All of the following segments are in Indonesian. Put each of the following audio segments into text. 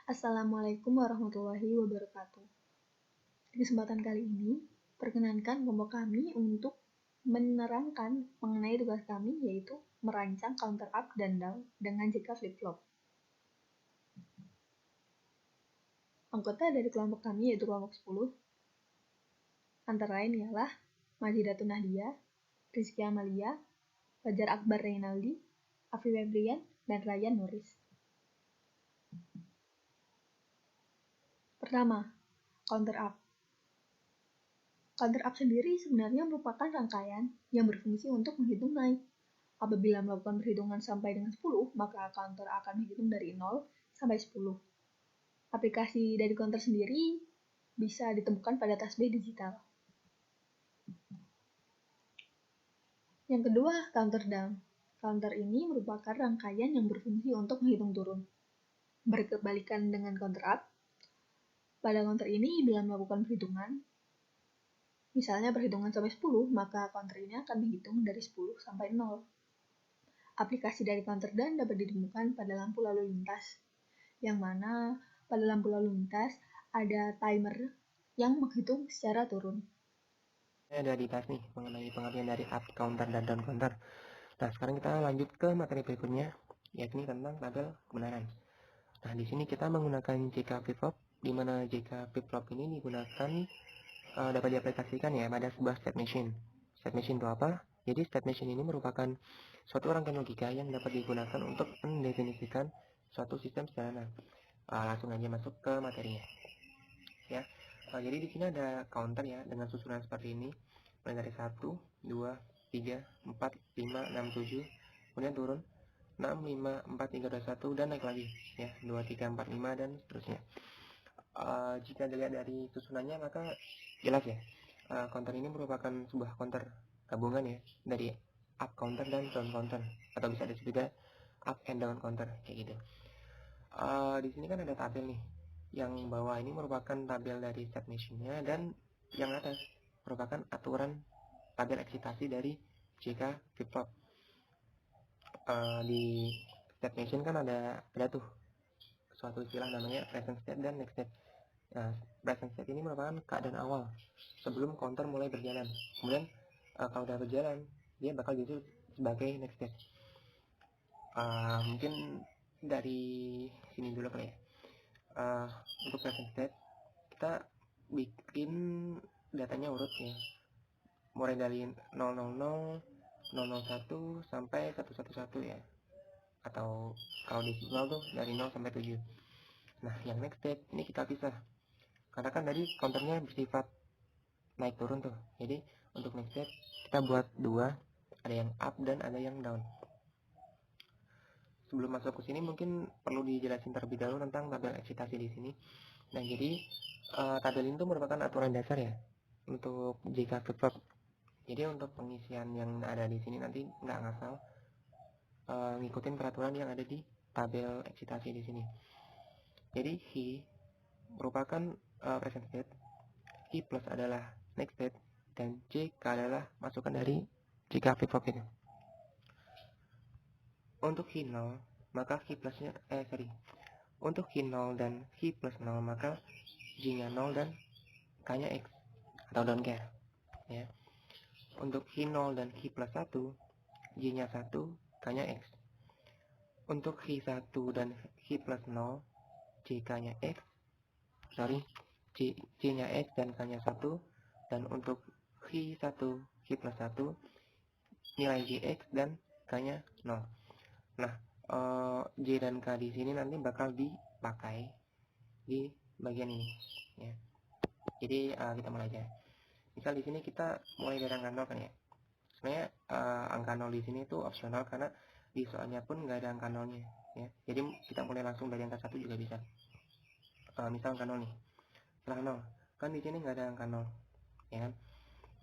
Assalamualaikum warahmatullahi wabarakatuh. Di kesempatan kali ini, perkenankan kelompok kami untuk menerangkan mengenai tugas kami, yaitu merancang counter up dan down dengan jika flip-flop. Anggota dari kelompok kami yaitu kelompok 10, antara lain ialah Majidatun Nadia, Rizky Amalia, Fajar Akbar Reynaldi, Afi Febrian, dan Ryan Nuris. Pertama, counter up. Counter up sendiri sebenarnya merupakan rangkaian yang berfungsi untuk menghitung naik. Apabila melakukan perhitungan sampai dengan 10, maka counter akan menghitung dari 0 sampai 10. Aplikasi dari counter sendiri bisa ditemukan pada tasbih digital. Yang kedua, counter down. Counter ini merupakan rangkaian yang berfungsi untuk menghitung turun. Berkebalikan dengan counter up, pada counter ini bila melakukan perhitungan, misalnya perhitungan sampai 10, maka counter ini akan menghitung dari 10 sampai 0. Aplikasi dari counter down dapat ditemukan pada lampu lalu lintas, yang mana pada lampu lalu lintas ada timer yang menghitung secara turun. Saya ada dibahas nih mengenai pengertian dari up counter dan down counter. Nah, sekarang kita lanjut ke materi berikutnya, yakni tentang tabel kebenaran. Nah, di sini kita menggunakan JK flip-flop, di mana JK flip-flop ini digunakan dapat diaplikasikan ya pada sebuah state machine. State machine itu apa? Jadi state machine ini merupakan suatu rangkaian logika yang dapat digunakan untuk mendefinisikan suatu sistem sederhana. Langsung aja masuk ke materinya. Ya. Jadi di sini ada counter ya dengan susunan seperti ini, mulai dari 1, 2, 3, 4, 5, 6, 7, kemudian turun 6, 5, 4, 3, 2, 1, dan naik lagi ya 2, 3, 4, 5, dan seterusnya. Jika dilihat dari susunannya maka jelas ya, counter ini merupakan sebuah counter gabungan ya dari up counter dan down counter, atau bisa disebut juga up and down counter kayak gitu. Di sini kan ada tabel nih, yang bawah ini merupakan tabel dari state machine-nya, dan yang atas merupakan aturan tabel eksitasi dari JK flip-flop. Di state machine kan ada tuh suatu istilah namanya present state dan next state. Nah, present state ini merupakan keadaan awal sebelum counter mulai berjalan. Kemudian kalau udah berjalan, dia bakal disebut sebagai next state. Mungkin dari sini dulu kali ya. Untuk present state kita bikin datanya urut ya, mulai dari 000, 001 sampai 111 ya, atau kalau desimal tuh dari 0 sampai 7. Nah, yang next state ini kita pisah karena kan tadi counternya bersifat naik turun tuh. Jadi untuk next state kita buat dua, ada yang up dan ada yang down. Sebelum masuk ke sini mungkin perlu dijelasin terlebih dahulu tentang tabel eksitasi di sini. Nah, jadi tabel ini tuh merupakan aturan dasar ya untuk JK flip-flop. Jadi untuk pengisian yang ada di sini nanti nggak ngasal, ngikutin peraturan yang ada di tabel eksitasi di sini. Jadi he merupakan present state, he plus adalah next state, dan JK adalah masukan dari JK flip-flop itu. Untuk he 0 maka he plusnya untuk he 0 dan he plus 0 maka J-nya 0 dan K-nya X atau don't care ya. Untuk he 0 dan he plus 1, J-nya 1, K-nya X. Untuk he 1 dan he plus 0, J-nya X, J-nya X dan K-nya 1. Dan untuk he 1, he plus 1, nilai J-X dan K-nya 0. Nah, J dan K di sini nanti bakal dipakai di bagian ini ya. Jadi kita mulai aja. Misal di sini kita mulai dari angka 0 kan ya. Sebenarnya angka 0 di sini itu opsional karena di soalnya pun nggak ada angka 0-nya ya. Jadi kita mulai langsung dari angka 1 juga bisa. Misal angka 0 nih. Setelah 0, kan di sini nggak ada angka 0 ya kan.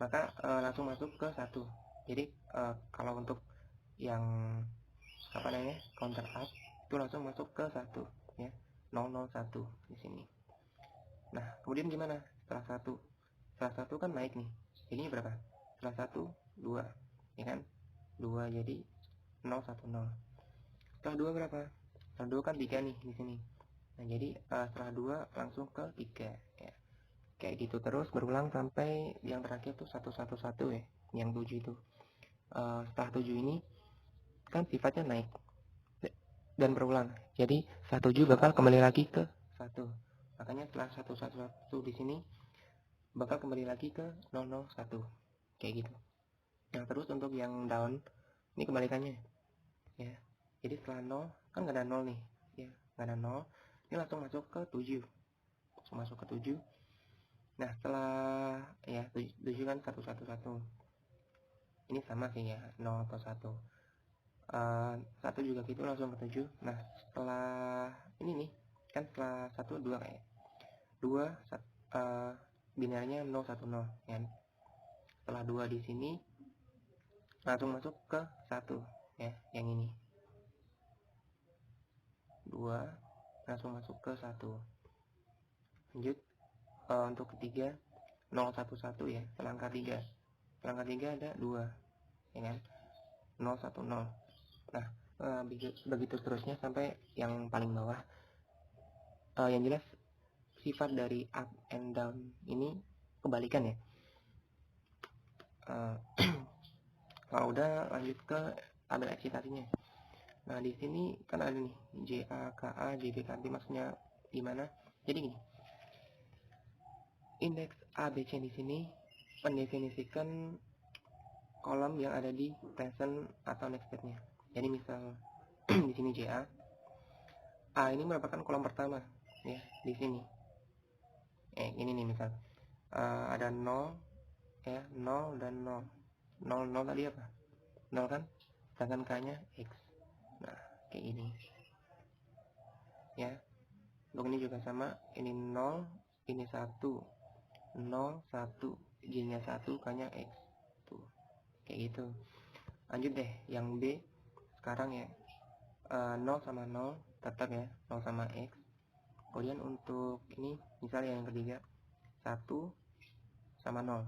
Maka langsung masuk ke 1. Jadi kalau untuk yang counter up itu langsung masuk ke 1 ya. 001 di sini. Nah, kemudian gimana setelah 1? Setelah 1 kan naik nih. Ini berapa? Setelah 1, 2 ya kan? 2 jadi 010. Setelah 2 berapa? Setelah 2 kan 3 nih di sini. Nah, jadi setelah 2 langsung ke 3 ya. Kayak gitu terus berulang sampai yang terakhir tuh 111 ya, yang 7 itu. Setelah 7 ini kan sifatnya naik dan berulang. Jadi 17 bakal kembali lagi ke 1. Makanya setelah 111 di sini bakal kembali lagi ke 001. Kayak gitu. Nah, terus untuk yang down ini kebalikannya ya. Jadi setelah 0 kan nggak ada 0 nih ya, nggak ada 0. Ini langsung masuk ke 7. Langsung masuk ke 7. Nah, setelah ya 7 kan 111. Ini sama sih ya, 0 atau 1. 1 juga gitu langsung ke 7. Nah, setelah ini nih kan setelah 1 2 kayak 2 binarnya 0 1 0 ya. Setelah 2 di sini langsung masuk ke 1 ya, yang ini 2 langsung masuk ke 1. Lanjut untuk ketiga 011 ya, selangkah 3. Selangkah 3 ada 2 ya kan, 0 1 0. Nah, begitu seterusnya sampai yang paling bawah. Yang jelas sifat dari up and down ini kebalikan ya. Kalau udah lanjut ke tabel eksitasinya. Nah, di sini kan ada nih JA, KA, JB, KB, maksudnya gimana? Jadi gini. Indeks ABC di sini mendefinisikan kolom yang ada di present atau next state-nya. Jadi misal di sini JA, A ini merupakan kolom pertama ya di sini. Ini nih misal ada 0 ya, 0 dan 0. 0 0 tadi apa? 0 kan? Sedangkan K-nya X. Nah, kayak ini. Ya. Untuk ini juga sama, ini 0, ini 1. 0 1, J-nya 1, K-nya X. Tuh. Kayak gitu. Lanjut deh yang B. Sekarang ya 0 sama 0 tetap ya, 0 sama X. Kemudian untuk ini misalnya yang ketiga 1 sama 0.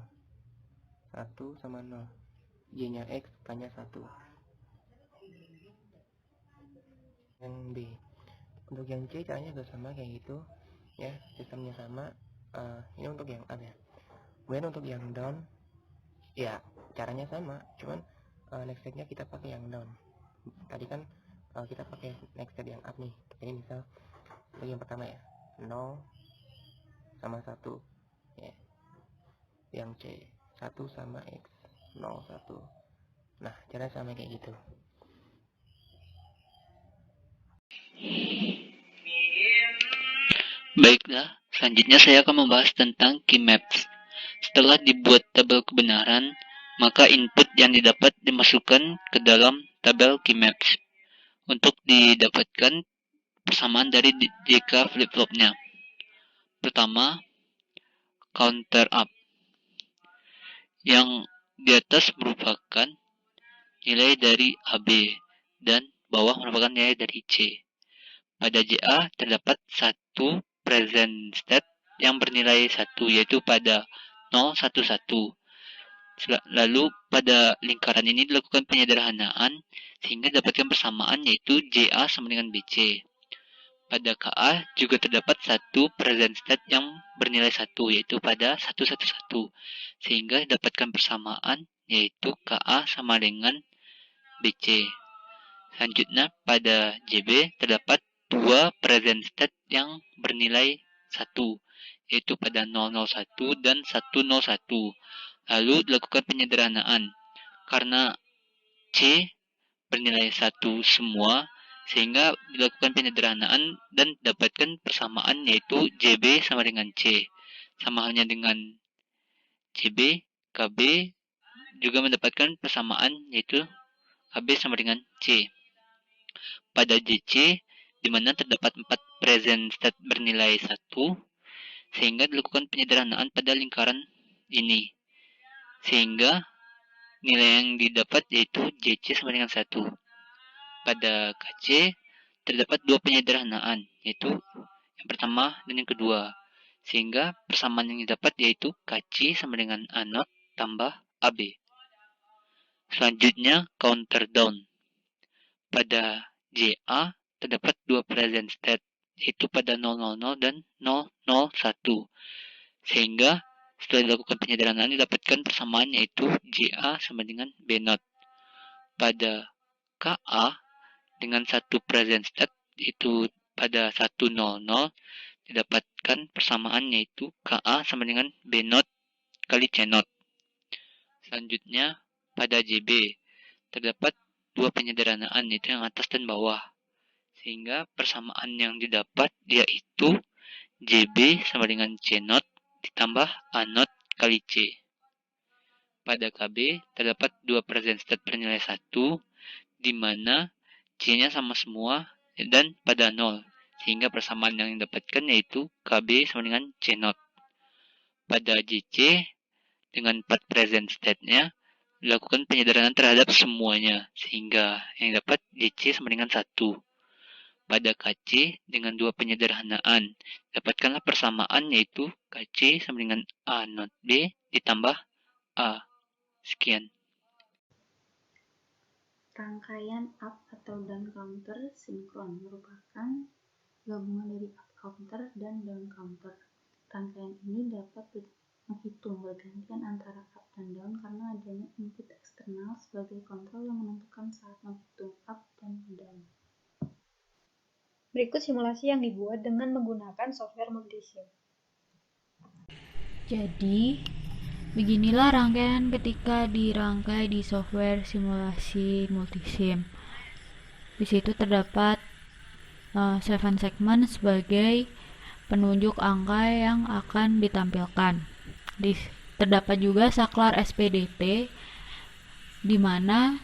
1 sama 0. Y-nya X, K-nya 1. Yang B. Untuk yang C caranya juga sama kayak gitu ya, sistemnya sama. Ini untuk yang up ya. Kemudian untuk yang down ya caranya sama, cuman next state-nya kita pakai yang down. Tadi kan kita pakai next state yang up nih. Jadi misal untuk yang pertama ya 0 sama 1 ya. Yang C 1 sama X 0 1. Nah, caranya sama kayak gitu. Baiklah, selanjutnya saya akan membahas tentang key maps. Setelah dibuat tabel kebenaran, maka input yang didapat dimasukkan ke dalam tabel key maps untuk didapatkan persamaan dari JK flip-flopnya. Pertama, counter up. Yang di atas merupakan nilai dari AB dan bawah merupakan nilai dari C. Pada JA terdapat satu present state yang bernilai 1, yaitu pada 011. Lalu pada lingkaran ini dilakukan penyederhanaan sehingga dapatkan persamaan, yaitu JA sama dengan BC. Pada KA juga terdapat satu present state yang bernilai 1, yaitu pada 111. Sehingga dapatkan persamaan, yaitu KA sama dengan BC. Selanjutnya pada JB terdapat dua present state yang bernilai 1, yaitu pada 001 dan 101. Lalu dilakukan penyederhanaan. Karena C bernilai 1 semua, sehingga dilakukan penyederhanaan dan dapatkan persamaan, yaitu JB sama dengan C. Sama halnya dengan JB, KB juga mendapatkan persamaan, yaitu KB sama dengan C. Pada JC, di mana terdapat 4 present state bernilai 1, sehingga dilakukan penyederhanaan pada lingkaran ini. Sehingga nilai yang didapat yaitu JC sama dengan 1. Pada KC, terdapat 2 penyederhanaan, yaitu yang pertama dan yang kedua. Sehingga persamaan yang didapat yaitu KC sama dengan A0 tambah AB. Selanjutnya, counter down. Pada JA terdapat 2 present state, yaitu pada 000 dan 001. Sehingga setelah dilakukan penyederhanaan didapatkan persamaan yaitu JA sama dengan B0. Pada KA dengan satu present state yaitu pada 100 didapatkan persamaan yaitu KA sama dengan B0 kali C0. Selanjutnya pada JB terdapat dua penyederhanaan yaitu yang atas dan bawah. Sehingga persamaan yang didapat yaitu JB sama dengan C0 ditambah A0 kali C. Pada KB terdapat dua present state bernilai 1 di mana C-nya sama semua dan pada 0. Sehingga persamaan yang didapatkan yaitu KB sama dengan C0. Pada JC dengan 4 present state-nya dilakukan penyederhanaan terhadap semuanya sehingga yang dapat JC sama dengan 1. Pada KC dengan dua penyederhanaan dapatkanlah persamaan yaitu KC sama dengan A0 B ditambah A. Sekian. Rangkaian up atau down counter sinkron merupakan gabungan dari up counter dan down counter. Rangkaian ini dapat menghitung bergantian antara up dan down karena adanya input eksternal sebagai kontrol yang menentukan saat menghitung up dan down. Berikut simulasi yang dibuat dengan menggunakan software multisim. Jadi, beginilah rangkaian ketika dirangkai di software simulasi multisim. Di situ terdapat 7 segmen sebagai penunjuk angka yang akan ditampilkan. Terdapat juga saklar SPDT di mana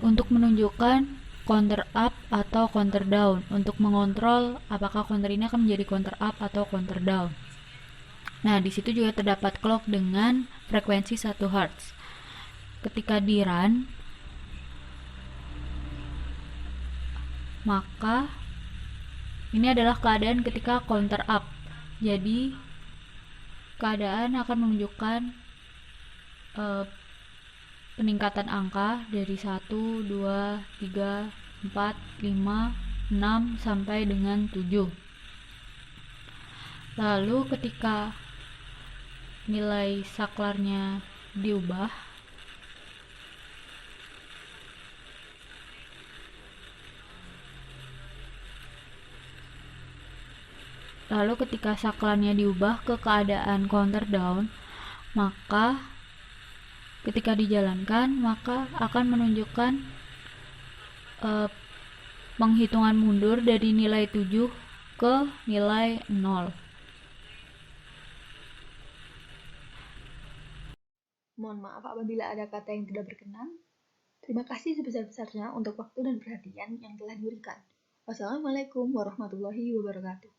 untuk menunjukkan counter up atau counter down untuk mengontrol apakah counter ini akan menjadi counter up atau counter down. Nah, di situ juga terdapat clock dengan frekuensi 1 Hz. Ketika di run, maka ini adalah keadaan ketika counter up. Jadi, keadaan akan menunjukkan peningkatan angka dari 1, 2, 3, 4, 5, 6 sampai dengan 7. Lalu ketika nilai saklarnya diubah, ke keadaan counter down, maka ketika dijalankan maka akan menunjukkan penghitungan mundur dari nilai 7 ke nilai 0. Mohon maaf apabila ada kata yang tidak berkenan. Terima kasih sebesar-besarnya untuk waktu dan perhatian yang telah diberikan. Wassalamualaikum warahmatullahi wabarakatuh.